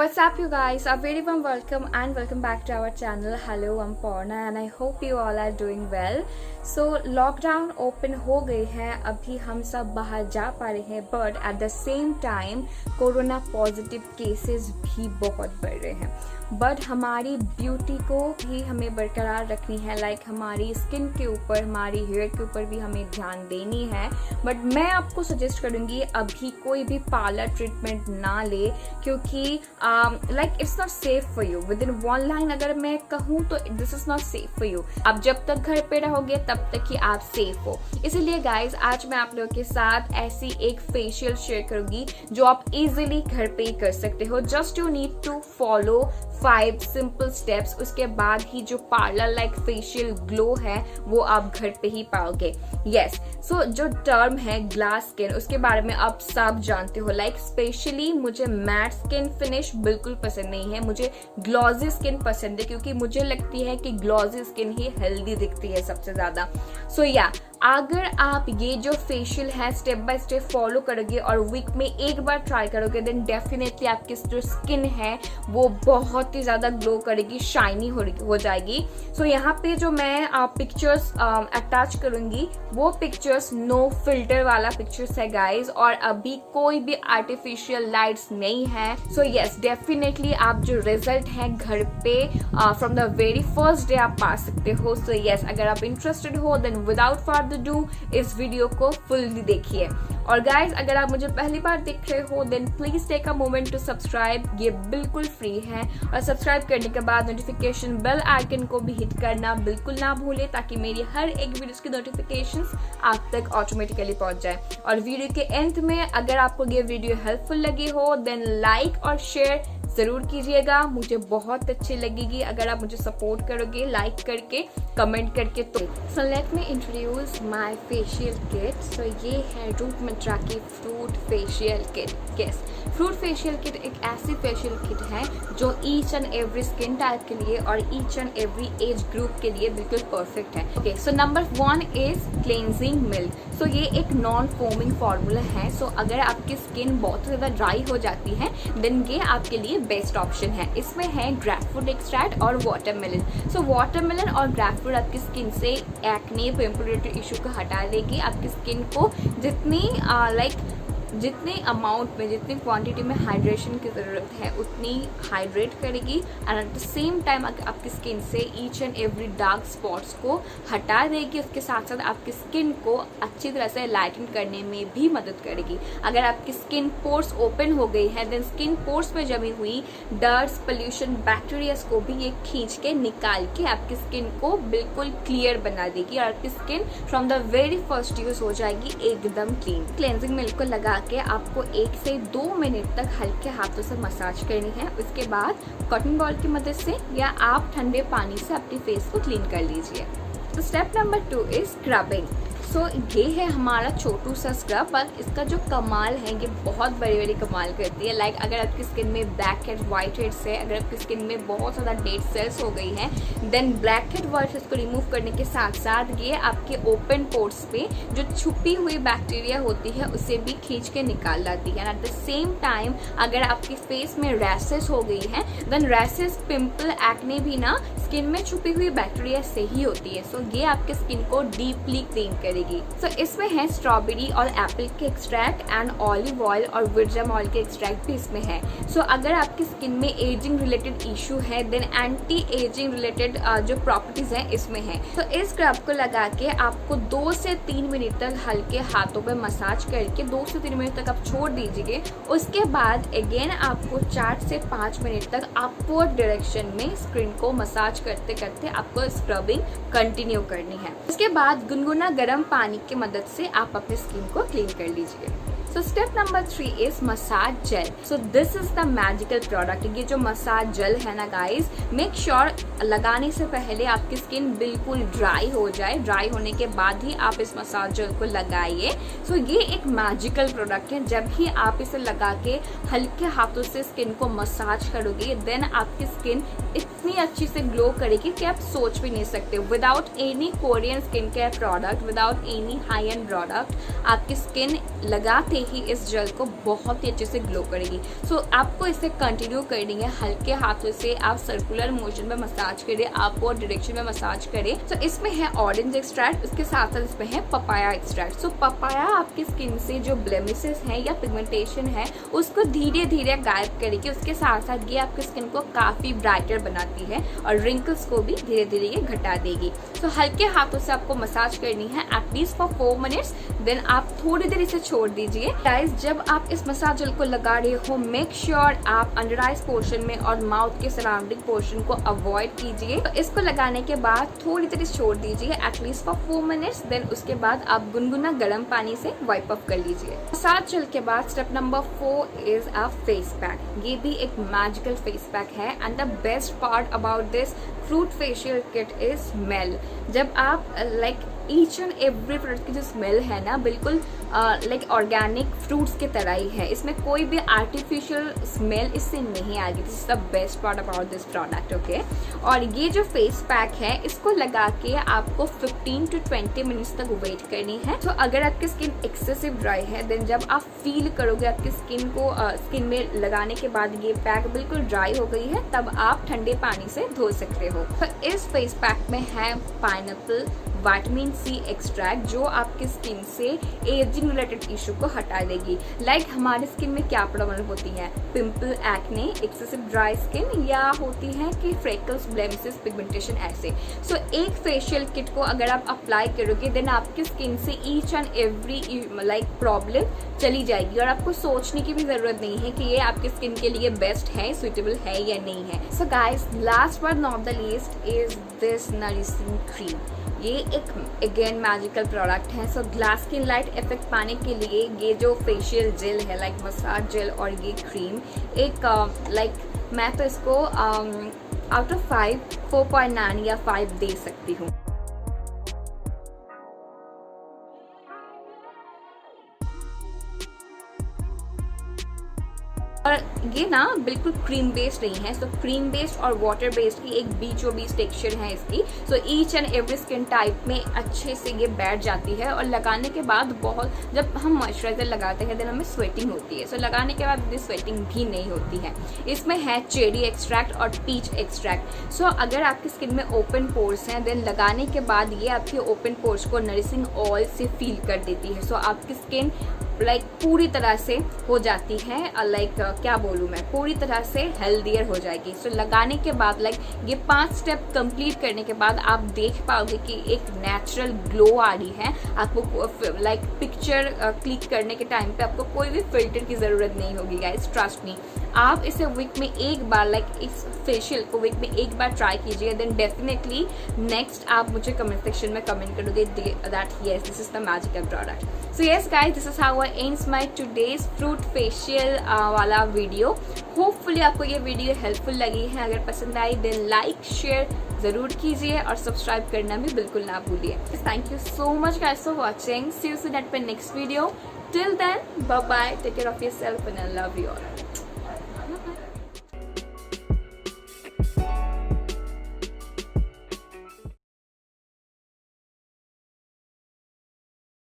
What's up you guys, a very warm welcome and welcome back to our channel. Hello, I'm Porna and I hope you all are doing well. So lockdown open हो गई है, अभी हम सब बाहर जा पा रहे हैं, but at the same time corona positive cases भी बहुत बढ़ रहे हैं. बट हमारी ब्यूटी को भी हमें बरकरार रखनी है, लाइक हमारी स्किन के ऊपर, हमारी हेयर के ऊपर भी हमें ध्यान देनी है. बट मैं आपको सजेस्ट करूंगी अभी कोई भी पार्लर ट्रीटमेंट ना ले, क्योंकि like it's not safe for you. With in one line अगर मैं कहूँ तो this is not safe for you. आप जब तक घर पे रहोगे तब तक ही आप सेफ हो. इसीलिए गाइज आज मैं आप लोगों के साथ ऐसी एक फेशियल शेयर करूंगी जो आप इजीली घर पे ही कर सकते हो. Just you need to follow 5 simple steps. उसके बाद ही जो पार्लर लाइक फेशियल ग्लो है वो आप घर पे ही पाओगे. यस, सो जो टर्म है ग्लास स्किन, उसके बारे में आप सब जानते हो. लाइक स्पेशली मुझे मैट स्किन फिनिश बिल्कुल पसंद नहीं है, मुझे ग्लॉसी स्किन पसंद है, क्योंकि मुझे लगती है कि ग्लॉसी स्किन ही हेल्दी दिखती है सबसे ज्यादा. सो या अगर आप ये जो फेशियल है स्टेप बाय स्टेप फॉलो करोगे और वीक में एक बार ट्राई करोगे, देन डेफिनेटली आपकी जो स्किन है वो बहुत ही ज्यादा ग्लो करेगी, शाइनी हो जाएगी. सो यहाँ पे जो मैं पिक्चर्स अटैच करूंगी वो पिक्चर्स नो फिल्टर वाला पिक्चर्स है गाइज, और अभी कोई भी आर्टिफिशियल लाइट्स नहीं है. सो यस, डेफिनेटली आप जो रिजल्ट है घर पे from the very first day आप पा सकते हो. सो यस, अगर आप इंटरेस्टेड हो देन विदाउट फर्दर डू इस वीडियो को फुल्ली देखिए. और गाइज अगर आप मुझे पहली बार देख रहे हो then please take a moment to subscribe. ये बिल्कुल फ्री है, और सब्सक्राइब करने के बाद नोटिफिकेशन बेल आइकन को भी हिट करना बिल्कुल ना भूले, ताकि मेरी हर एक वीडियो की नोटिफिकेशंस आप तक ऑटोमेटिकली पहुंच जाए. और वीडियो के एंड में अगर आपको ये वीडियो हेल्पफुल लगी हो देन लाइक और शेयर जरूर कीजिएगा. मुझे बहुत अच्छी लगेगी अगर आप मुझे सपोर्ट करोगे लाइक करके, कमेंट करके. तो so let me introduce my facial kit. So ये है रूप मित्रा की fruit facial kit. Yes, fruit facial kit एक ऐसी फेशियल किट है जो each and every skin type के लिए और each and every age group के लिए बिल्कुल परफेक्ट है. Okay, so number 1 is cleansing milk. So ये एक नॉन फोमिंग फॉर्मूला है. सो अगर आपकी स्किन बहुत ज्यादा ड्राई हो जाती है देन ये आपके लिए बेस्ट ऑप्शन है. इसमें है ग्रेपफ्रूट एक्सट्रैक्ट और वाटरमेलन. सो वाटरमेलन और ग्रेपफ्रूट आपकी स्किन से एक्ने, पिंपल इशू को हटा देगी. आपकी स्किन को जितने अमाउंट में, जितनी क्वांटिटी में हाइड्रेशन की ज़रूरत है उतनी हाइड्रेट करेगी, and at the same time आपकी स्किन से each and every dark spots को हटा देगी. उसके साथ साथ आपकी स्किन को अच्छी तरह से लाइटन करने में भी मदद करेगी. अगर आपकी स्किन पोर्स ओपन हो गई है देन स्किन पोर्स में जमी हुई डर्ट्स, पोल्यूशन, बैक्टीरियाज को भी ये खींच के निकाल के आपकी स्किन को बिल्कुल क्लियर बना देगी, और आपकी skin from the very first use हो जाएगी एकदम क्लीन. क्लेंजिंग मिल्क को लगा के आपको 1 से 2 मिनट तक हल्के हाथों से मसाज करनी है. उसके बाद कॉटन बॉल की मदद से या आप ठंडे पानी से अपने फेस को क्लीन कर लीजिए. तो स्टेप नंबर 2 इज स्क्रबिंग. सो ये है हमारा छोटू सा स्क्रब, पर इसका जो कमाल है ये बहुत बड़ी कमाल करती है. लाइक अगर आपकी स्किन में ब्लैक हेड, व्हाइट हेड्स है, अगर आपकी स्किन में बहुत ज़्यादा डेड सेल्स हो गई हैं then black head, white heads को रिमूव करने के साथ साथ ये आपके ओपन पोर्स पे जो छुपी हुई बैक्टीरिया होती है उसे भी खींच के निकाल लाती है. एट द सेम टाइम अगर आपकी फेस में रैसेस हो गई है देन रैसेस, पिंपल, एक्ने भी ना स्किन में छुपी हुई बैक्टीरिया से ही होती है. सो ये आपके स्किन को डीपली क्लीन करेगी. सो इसमें है स्ट्रॉबेरी और एप्पल के एक्सट्रैक्ट एंड ऑलिव ऑयल और विरजम ऑयल के एक्सट्रैक्ट भी इसमें है. सो अगर आपकी स्किन में एजिंग रिलेटेड इशू है देन एंटी एजिंग रिलेटेड जो प्रॉपर्टीज है इसमें है. तो इस स्क्रब को लगा के आपको 2 से 3 मिनट तक हल्के हाथों पे मसाज करके 2 से 3 मिनट तक आप छोड़ दीजिए. उसके बाद अगेन आपको 4 से 5 मिनट तक अपवर्ड डायरेक्शन में स्किन को मसाज करते करते आपको स्क्रबिंग कंटिन्यू करनी है. उसके बाद गुनगुना गर्म पानी की मदद से आप अपने स्किन को क्लीन कर लीजिए. So step number 3 is massage gel. So this is the magical product. ये जो मसाज जेल है ना गाइज, मेक श्योर लगाने से पहले आपकी स्किन बिल्कुल ड्राई हो जाए. ड्राई होने के बाद ही आप इस मसाज जेल को लगाइए. सो ये एक मैजिकल प्रोडक्ट है. जब ही आप इसे लगा के हल्के हाथों से स्किन को मसाज करोगे देन आपकी स्किन इतनी अच्छी से ग्लो करेगी कि आप सोच भी नहीं सकते. Without any Korean skin care product, without any high and product, आपकी स्किन लगाते ही इस जेल को बहुत ही अच्छे से ग्लो करेगी। सो आपको इसे कंटिन्यू करनी है, हल्के हाथों से आप सर्कुलर मोशन में मसाज करें, अपवर्ड डायरेक्शन में मसाज करें। सो इसमें है ऑरेंज एक्सट्रैक्ट, उसके साथ साथ इसमें है पपाया एक्सट्रैक्ट। सो पपाया आपकी स्किन से जो ब्लेमिसेस हैं या पिगमेंटेशन है उसको धीरे धीरे गायब करेगी, उसके साथ साथ ये आपकी स्किन को काफी ब्राइटर बनाती है और रिंकल्स को भी धीरे धीरे ये घटा देगी। सो हल्के हाथों से आपको मसाज करनी है एटलीस्ट फॉर 4 मिनट्स, देन आप थोड़ी देर इसे छोड़ दीजिए। गाइस, जब आप इस मसाज जेल को लगा रहे हो मेक श्योर आप अंडर आइज पोर्शन में और माउथ के सराउंडिंग पोर्शन को अवॉइड कीजिए। तो इसको लगाने के बाद थोड़ी देर छोड़ दीजिए एटलीस्ट फॉर 4 मिनट्स, देन उसके बाद आप गुनगुना गर्म पानी से वाइप अप कर लीजिए। मसाज जेल के बाद step number 4 is a face pack. ये भी एक मैजिकल फेस पैक है and the best part about this fruit facial kit is smell. जब आप like each and every product की जो स्मेल है ना बिल्कुल लाइक ऑर्गेनिक फ्रूट्स की तरह ही है, इसमें कोई भी आर्टिफिशियल स्मेल इससे नहीं आएगी। This is the best part about this product, okay. और ये जो फेस पैक है इसको लगा के आपको 15 to 20 मिनट्स तक वेट करनी है। तो अगर आपकी स्किन एक्सेसिव ड्राई है देन जब आप फील करोगे आपकी स्किन को स्किन में लगाने के बाद ये पैक बिल्कुल ड्राई हो गई है, तब आप ठंडे पानी से धो सकते हो। तो इस फेस पैक में है पाइनएप्पल विटामिन सी एक्सट्रैक्ट जो आपकी स्किन से एजिंग रिलेटेड इशू को हटा देगी। लाइक हमारी स्किन में क्या प्रॉब्लम होती है, pimple, acne, excessive dry skin, या होती है कि फ्रेकल्स, ब्लेमिसेस, पिगमेंटेशन ऐसे। सो एक फेशियल किट को अगर आप अप्लाई करोगे देन आपकी स्किन से each and every like problem चली जाएगी और आपको सोचने की भी जरूरत नहीं है कि ये आपकी स्किन के लिए बेस्ट है, सुइटेबल है या नहीं है। So guys, last but not the least is this nourishing cream. ये एक अगेन मैजिकल प्रोडक्ट है। सो ग्लास स्किन लाइट इफेक्ट पाने के लिए ये जो फेशियल जेल है लाइक मसाज जेल और ये क्रीम एक लाइक मैं तो इसको आउट ऑफ 5 4.9 या 5 दे सकती हूँ। और ये ना बिल्कुल क्रीम बेस्ड नहीं है। सो क्रीम बेस्ड और वाटर बेस्ड की एक बीचों बीच टेक्सचर है इसकी। So each and every skin type में अच्छे से ये बैठ जाती है और लगाने के बाद बहुत, जब हम मॉइस्चराइजर लगाते हैं देन हमें स्वेटिंग होती है। सो लगाने के बाद भी स्वेटिंग भी नहीं होती है। इसमें है चेरी एक्सट्रैक्ट और पीच एक्सट्रैक्ट। सो अगर आपकी स्किन में ओपन पोर्स हैं देन लगाने के बाद ये आपके ओपन पोर्स को नरिशिंग ऑयल से फील कर देती है। सो आपकी स्किन लाइक पूरी तरह से हो जाती है लाइक क्या बोलूँ मैं, पूरी तरह से हेल्दियर हो जाएगी। सो लगाने के बाद लाइक ये 5 स्टेप कंप्लीट करने के बाद आप देख पाओगे कि एक नेचुरल ग्लो आ रही है। आपको लाइक पिक्चर क्लिक करने के टाइम पे आपको कोई भी फिल्टर की जरूरत नहीं होगी गाइस, ट्रस्ट मी। आप इसे वीक में एक बार लाइक इस फेशियल को वीक में एक बार ट्राई कीजिए, देन डेफिनेटली नेक्स्ट आप मुझे कमेंट सेक्शन में कमेंट करोगे that yes this is the magical product. So yes guys, this is how I ends my today's fruit facial वाला वीडियो। होपफुली आपको ये वीडियो हेल्पफुल लगी है। अगर पसंद आई देन लाइक शेयर जरूर कीजिए और सब्सक्राइब करना भी बिल्कुल ना भूलिए। Thank you so much guys for watching. See you soon at my next video. Till then, bye bye, take care of yourself and I love you all.